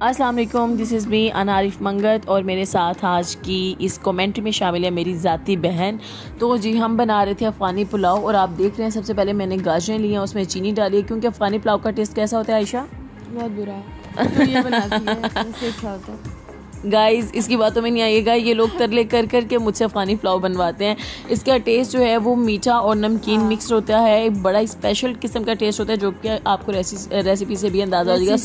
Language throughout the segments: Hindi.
अस्सलाम वालेकुम, दिस इज़ मी अनारिफ मंगत और मेरे साथ आज की इस कमेंट्री में शामिल है मेरी ज़ाती बहन। तो जी हम बना रहे थे अफ़गानी पुलाव और आप देख रहे हैं सबसे पहले मैंने गाजरें ली हैं, उसमें चीनी डाली है क्योंकि अफ़गानी पुलाव का टेस्ट कैसा होता है आयशा? बहुत बुरा है। तो ये बनाती है इससे अच्छा होता है। गाइस इसकी बातों में नहीं आइएगा, ये लोग तरले कर कर के मुझसे अफ़गानी पुलाव बनवाते हैं। इसका टेस्ट जो है वो मीठा और नमकीन मिक्स होता है, एक बड़ा स्पेशल किस्म का टेस्ट होता है जो कि आपको रेसिपी से भी अंदाज़ा हो जाएगा।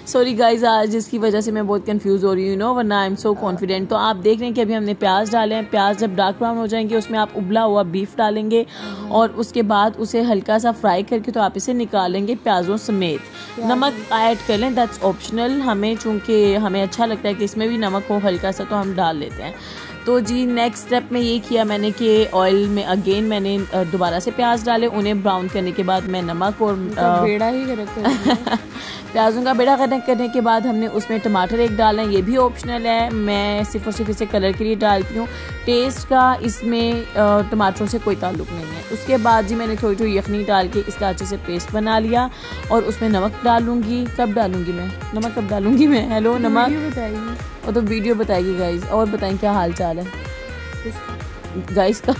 सॉरी गाइज, आज इसकी वजह से मैं बहुत कंफ्यूज हो रही हूँ वरना आई एम सो कॉन्फिडेंट। तो आप देख रहे हैं कि अभी हमने प्याज डाले हैं, प्याज जब डार्क ब्राउन हो जाएंगे उसमें आप उबला हुआ बीफ डालेंगे और उसके बाद उसे हल्का सा फ्राई करके तो आप इसे निकालेंगे प्याजों समेत। नमक ऐड कर लें, दैट्स ऑप्शनल, हमें चूँकि हमें अच्छा लगता है कि इसमें भी नमक हो हल्का सा तो हम डाल लेते हैं। तो जी नेक्स्ट स्टेप में ये किया मैंने कि ऑयल में अगेन मैंने दोबारा से प्याज डाले, उन्हें ब्राउन करने के बाद मैं नमक और बेड़ा ही प्याज़ों का बेड़ा करने के बाद हमने उसमें टमाटर एक डालना है, ये भी ऑप्शनल है, मैं सिर्फ और सिर्फ इसे कलर के लिए डालती हूँ, टेस्ट का इसमें टमाटरों से कोई ताल्लुक नहीं है। उसके बाद जी मैंने थोड़ी थोड़ी यखनी डाल के इसका अच्छे से पेस्ट बना लिया और उसमें नमक डालूंगी। कब डालूंगी मैं नमक? कब डालूंगी मैं? हेलो नमक बताइए, और तो वीडियो बताइए गाइज। और बताएं क्या हाल चाल है गाइज का?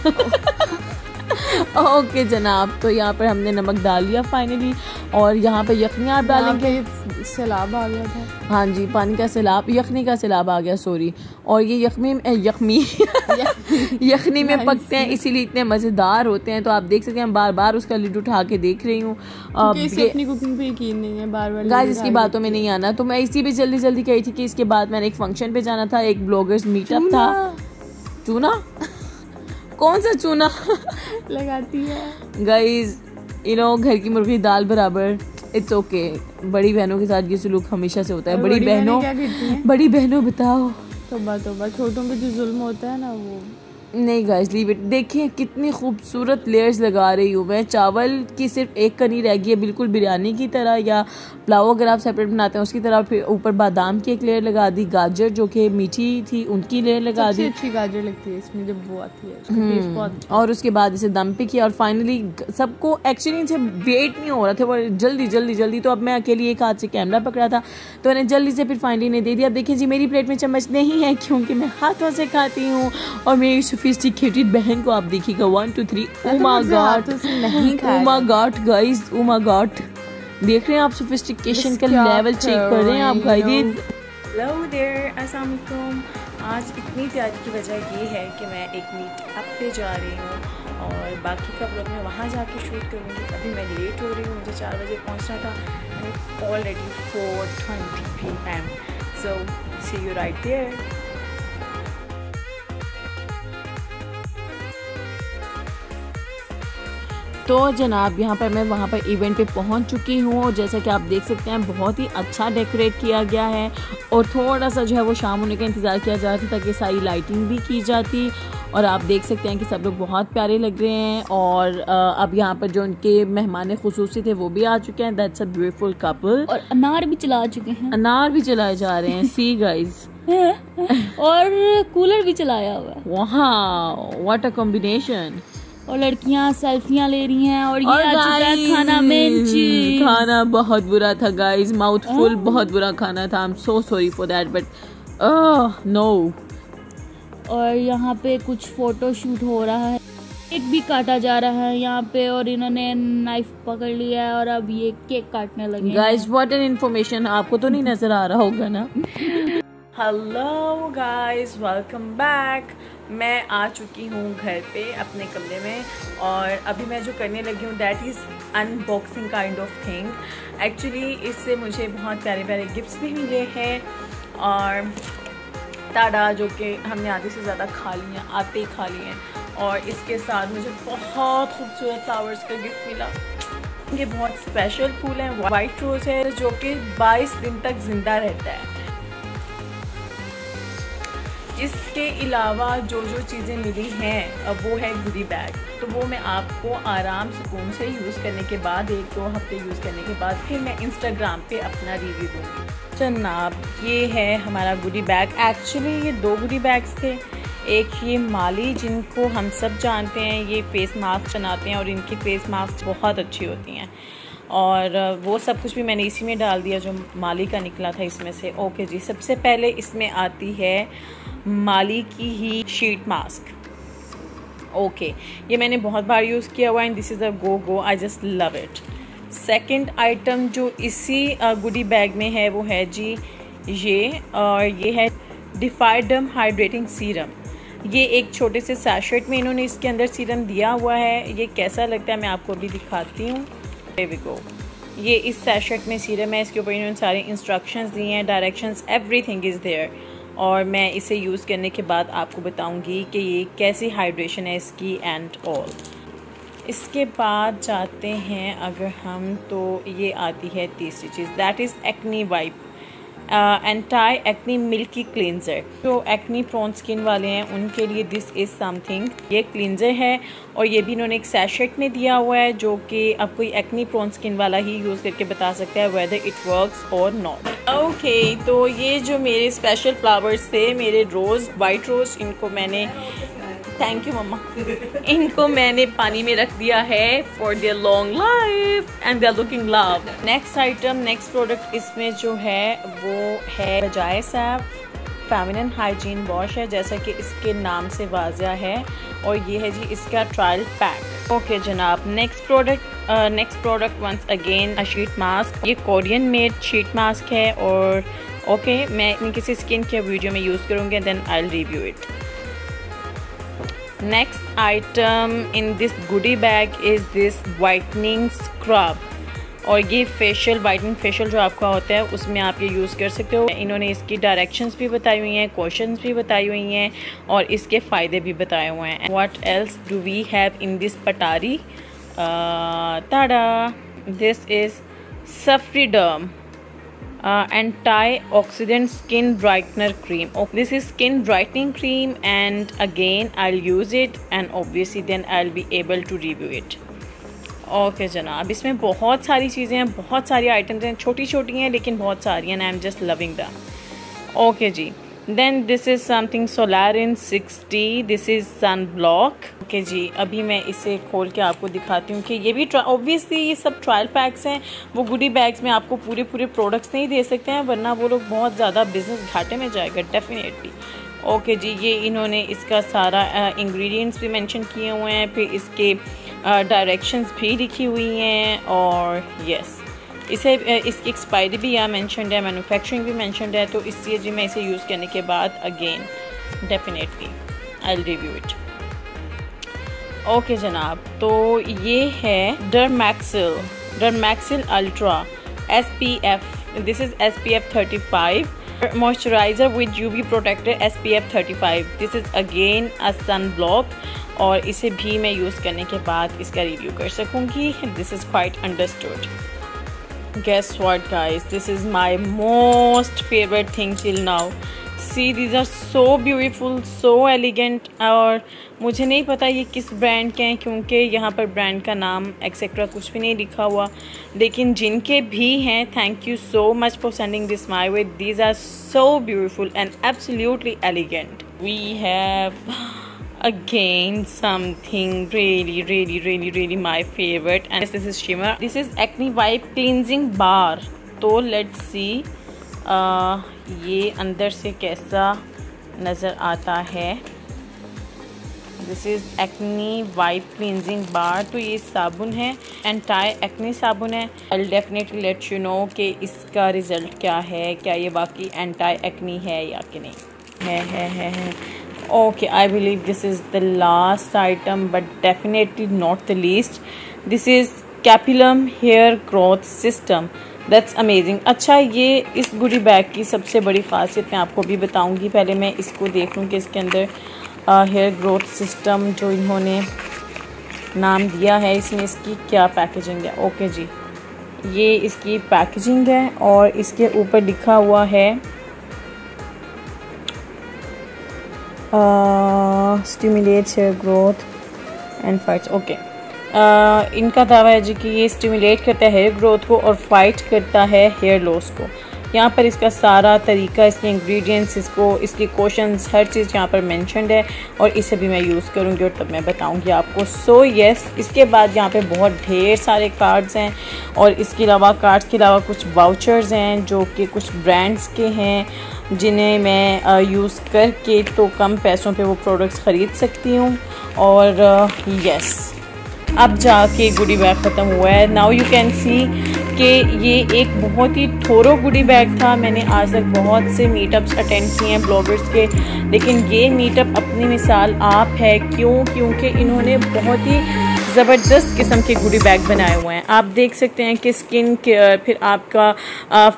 ओके जनाब, तो यहाँ पर हमने नमक डाल लिया फाइनली और यहाँ पे यखनी आप डालेंगे। सैलाब आ गया था। हाँ जी, पानी का सैलाब, यखनी का सैलाब आ गया, सॉरी। और ये यखनी में पकते हैं इसीलिए इतने मज़ेदार होते हैं। तो आप देख सकते हैं बार बार उसका लिड उठा के देख रही हूँ, अपनी कुकिंग पे यकीन नहीं है, बार बार गाइस इसकी बातों में नहीं आना। तो मैं इसी पे जल्दी जल्दी कही थी कि इसके बाद मैंने एक फंक्शन पे जाना था, एक ब्लॉगर्स मीटअप था। चूना? कौन सा चूना लगाती है गाइज? घर की मुर्गी दाल बराबर, इट्स ओके। बड़ी बहनों के साथ ये सलूक हमेशा से होता है। बड़ी बहनों बताओ। तौबा, छोटों पे जो जुल्म होता है ना वो नहीं गाइस, लीव इट। देखिए कितनी खूबसूरत लेयर्स लगा रही हूँ मैं। चावल की सिर्फ एक कनी रह गई है, बिल्कुल बिरयानी की तरह या पुलाव अगर आप सेपरेट बनाते हैं उसकी तरह। फिर ऊपर बादाम की एक लेयर लगा दी, गाजर जो कि मीठी थी उनकी लेयर लगा दी। अच्छी गाजर लगती है इसमें जब वो आती है। और उसके बाद इसे दम पे किया और फाइनली सबको एक्चुअली इनसे वेट नहीं हो रहा था, वो जल्दी। तो अब मैं अकेली एक हाथ से कैमरा पकड़ा था तो मैंने जल्दी से फिर फाइनली ने दे दिया। देखिए जी मेरी प्लेट में चम्मच नहीं है क्योंकि मैं हाथों से खाती हूँ और मेरी सोफिस्टिकेटेड बहन को आप देखिएगा 1 2 3 oh my God guys, oh my God, देख रहे हैं आप सोफिस्टिकेशन का लेवल चेक कर रहे हैं आप गाइस। हेलो देयर, अस्सलाम वालेकुम। आज इतनी तैयारी की वजह ये है कि मैं एक मीटअप पे जा रही हूँ और बाकी का व्लॉग मैं वहाँ जाके शूट करूँगी। अभी मैं लेट हो रही हूँ, मुझे 4 बजे पहुँचना था, already 4:20 PM, so see you right there. तो जनाब यहाँ पर मैं वहाँ पर इवेंट पे पहुँच चुकी हूँ और जैसा कि आप देख सकते हैं बहुत ही अच्छा डेकोरेट किया गया है और थोड़ा सा जो है वो शाम होने का इंतज़ार किया जा रहा था ताकि सारी लाइटिंग भी की जाती। और आप देख सकते हैं कि सब लोग बहुत प्यारे लग रहे हैं और अब यहाँ पर जो उनके मेहमान खुसूसी थे वो भी आ चुके हैं। That's a beautiful couple. और अनार भी चला चुके हैं, अनार भी चलाए जा रहे हैं, सी गाइज। और कूलर भी चलाया हुआ है। वाह, व्हाट अ कॉम्बिनेशन। और लड़कियां सेल्फियां ले रही हैं और ये आ चुका है खाना में। खाना बहुत बुरा था गाइस, माउथफुल बहुत बुरा खाना था। I am so sorry for that but no. और यहाँ पे कुछ फोटो शूट हो रहा है, केक भी काटा जा रहा है यहाँ पे और इन्होंने नाइफ पकड़ लिया है और अब ये केक काटने लगे गाइस। व्हाट एन इन्फॉर्मेशन, आपको तो नहीं नजर आ रहा होगा ना। Hello guys, welcome back. मैं आ चुकी हूँ घर पे अपने कमरे में और अभी मैं जो करने लगी हूँ that is unboxing kind of thing. Actually इससे मुझे बहुत प्यारे प्यारे गिफ्ट्स भी मिले हैं और ताड़ा जो कि हमने आधे से ज़्यादा खा लिए हैं और इसके साथ मुझे बहुत खूबसूरत फ्लावर्स का गिफ्ट मिला। ये बहुत स्पेशल फूल है, वाइट रोज़ है जो कि 22 दिन तक ज़िंदा रहता है। इसके अलावा जो चीज़ें मिली हैं वो है गुडी बैग, तो वो मैं आपको आराम सुकून से यूज़ करने के बाद 1-2 हफ्ते यूज़ करने के बाद फिर मैं इंस्टाग्राम पे अपना रिव्यू दूँगी। जनाब ये है हमारा गुडी बैग। एक्चुअली ये 2 गुडी बैग्स थे, एक ये माली जिनको हम सब जानते हैं, ये फेस मास्क बनाते हैं और इनकी फेस मास्क बहुत अच्छी होती हैं। और वो सब कुछ भी मैंने इसी में डाल दिया जो माली का निकला था इसमें से। ओके जी, सबसे पहले इसमें आती है माली की ही शीट मास्क। ओके, ये मैंने बहुत बार यूज़ किया हुआ है, this is a go, I just love it. Second item जो इसी गुडी बैग में है वो है जी ये, और ये है डिफाइडम हाइड्रेटिंग सीरम। ये एक छोटे से सैशेट में इन्होंने इसके अंदर सीरम दिया हुआ है। ये कैसा लगता है मैं आपको अभी दिखाती हूँ। Here we go। ये इस सैशेट में सीरम है, इसके ऊपर इन्होंने सारे इंस्ट्रक्शंस दिए हैं, डायरेक्शंस, एवरीथिंग इज़ देयर। और मैं इसे यूज़ करने के बाद आपको बताऊंगी कि ये कैसी हाइड्रेशन है इसकी एंड ऑल। इसके बाद जाते हैं अगर हम, तो ये आती है तीसरी चीज़, that is acne wipe anti acne milky cleanser. जो एक्नी प्रोन स्किन वाले हैं उनके लिए दिस इज़ समथिंग। ये क्लींजर है और ये भी इन्होंने एक सैशेट में दिया हुआ है जो कि अब कोई एक्नी प्रोन स्किन वाला ही यूज़ करके बता सकता है वेदर इट वर्क्स और नॉट। ओके, तो ये जो मेरे स्पेशल फ्लावर्स थे, मेरे रोज़, वाइट रोज़, इनको मैंने, थैंक यू मम्मा, इनको मैंने पानी में रख दिया है for their long life and they are looking love. Next item, next product इसमें जो है वो है बजाय सैफ फेमिनिन हाइजीन वॉश है, जैसा कि इसके नाम से वाज़िया है, और ये है जी इसका ट्रायल पैक। ओके जनाब, next product once again a sheet mask. ये कोरियन मेड शीट मास्क है और ओके, मैं अपनी किसी स्किन केयर वीडियो में यूज़ करूँगी, then I will review it. Next item in this goodie bag is this whitening scrub, और ये फेशियल वाइटनिंग फेशियल जो आपका होता है उसमें आप ये यूज़ कर सकते हो। इन्होंने इसकी डायरेक्शंस भी बताई हुई हैं, क्वेश्चंस भी बताई हुई हैं और इसके फ़ायदे भी बताए हुए हैं। What else do we have in this patari? Tada! This is Safriderm antioxidant skin brightener cream. This is skin brightening cream and again I'll use it and obviously then I'll be able to review it. Okay जनाब, इसमें बहुत सारी चीज़ें हैं, बहुत सारी आइटम्स हैं, छोटी छोटी हैं लेकिन बहुत सारी हैं, I am just loving them. Okay जी, then this is something Solarin 60, this is sun block. Okay जी, अभी मैं इसे खोल के आपको दिखाती हूँ कि ये भी ऑब्वियसली ये सब ट्रायल पैक्स हैं। वो गुडी बैग्स में आपको पूरे प्रोडक्ट्स नहीं दे सकते हैं वरना वो लोग बहुत ज़्यादा बिजनेस घाटे में जाएगा डेफिनेटली। ओके जी, ये इन्होंने इसका सारा इंग्रेडिएंट्स भी मेंशन किए हुए हैं, फिर इसके डायरेक्शंस भी लिखी हुई हैं, और यस इसे इसकी एक्सपायरी भी यहाँ मेंशन्ड है, मैन्युफैक्चरिंग भी मेंशन्ड है, तो इसलिए जी मैं इसे यूज़ करने के बाद again definitely I will review it. Okay जनाब, तो ये है Dermaxil ultra SPF, this is SPF 35 moisturiser with UV protector SPF 35। This is again a sun block, और इसे भी मैं यूज़ करने के बाद इसका रिव्यू कर सकूँगी। This is quite understood. Guess what guys, this is my most favorite thing till now. See, these are so beautiful, so elegant, और मुझे नहीं पता ये किस ब्रांड के हैं क्योंकि यहाँ पर ब्रांड का नाम एक्सेट्रा कुछ भी नहीं लिखा हुआ, लेकिन जिनके भी हैं thank you so much for sending this my way. These are so beautiful and absolutely elegant. We have again something really my favorite, and this is shimmer. This is acne wipe cleansing bar. तो let's see ये अंदर से कैसा नज़र आता है। This is acne wipe cleansing bar. तो ये साबुन है, एंटी एक्नी साबुन है। I will definitely let you know कि इसका रिज़ल्ट क्या है, क्या ये वाकई एंटी एक्नी है या कि नहीं है। Okay, I believe this is the last item, but definitely not the least. This is Capillum Hair Growth System. That's amazing. अच्छा, ये इस गुडी बैग की सबसे बड़ी खासियत मैं आपको भी बताऊंगी। पहले मैं इसको देख लूँ कि इसके अंदर हेयर ग्रोथ सिस्टम जो इन्होंने नाम दिया है इसमें इसकी क्या पैकेजिंग है। ओके जी, ये इसकी पैकेजिंग है और इसके ऊपर लिखा हुआ है stimulates hair growth and fights. Okay, इनका दावा है जी कि ये स्टिमुलेट करता है हेयर ग्रोथ को और फाइट करता है हेयर लॉस को। यहाँ पर इसका सारा तरीका, इसके इंग्रेडिएंट्स, इसके क्वेश्चंस, हर चीज़ यहाँ पर मेंशन्ड है और इसे भी मैं यूज़ करूँगी और तब मैं बताऊँगी आपको। सो यस, इसके बाद यहाँ पे बहुत ढेर सारे कार्ड्स हैं और इसके अलावा कार्ड्स के अलावा कुछ वाउचर्स हैं जो कि कुछ ब्रांड्स के हैं जिन्हें मैं यूज़ करके तो कम पैसों पे वो प्रोडक्ट्स ख़रीद सकती हूँ। और यस, अब जाके गुडी बैग ख़त्म हुआ है। नाउ यू कैन सी कि ये एक बहुत ही थोरो गुडी बैग था। मैंने आज तक बहुत से मीटअप्स अटेंड किए हैं ब्लॉगर्स के, लेकिन ये मीटअप अपनी मिसाल आप है। क्योंकि इन्होंने बहुत ही ज़बरदस्त किस्म के गुडी बैग बनाए हुए हैं। आप देख सकते हैं कि स्किन केयर, फिर आपका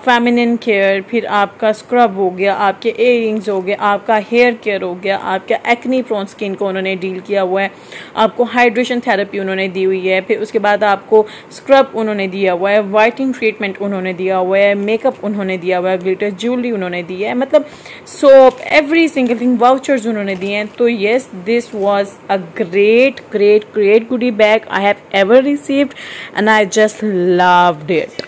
फेमिनिन केयर, फिर आपका स्क्रब हो गया, आपके इयरिंग्स हो गया, आपका हेयर केयर हो गया, आपका एक्नी प्रोन स्किन को उन्होंने डील किया हुआ है, आपको हाइड्रेशन थेरेपी उन्होंने दी हुई है, फिर उसके बाद आपको स्क्रब उन्होंने दिया हुआ है, वाइटनिंग ट्रीटमेंट उन्होंने दिया हुआ है, मेकअप उन्होंने दिया हुआ है, ग्लिटर ज्वेलरी उन्होंने दी है, मतलब soap, every single thing, vouchers उन्होंने दिए हैं। तो yes, this was a great goodie bag I have ever received and I just loved it.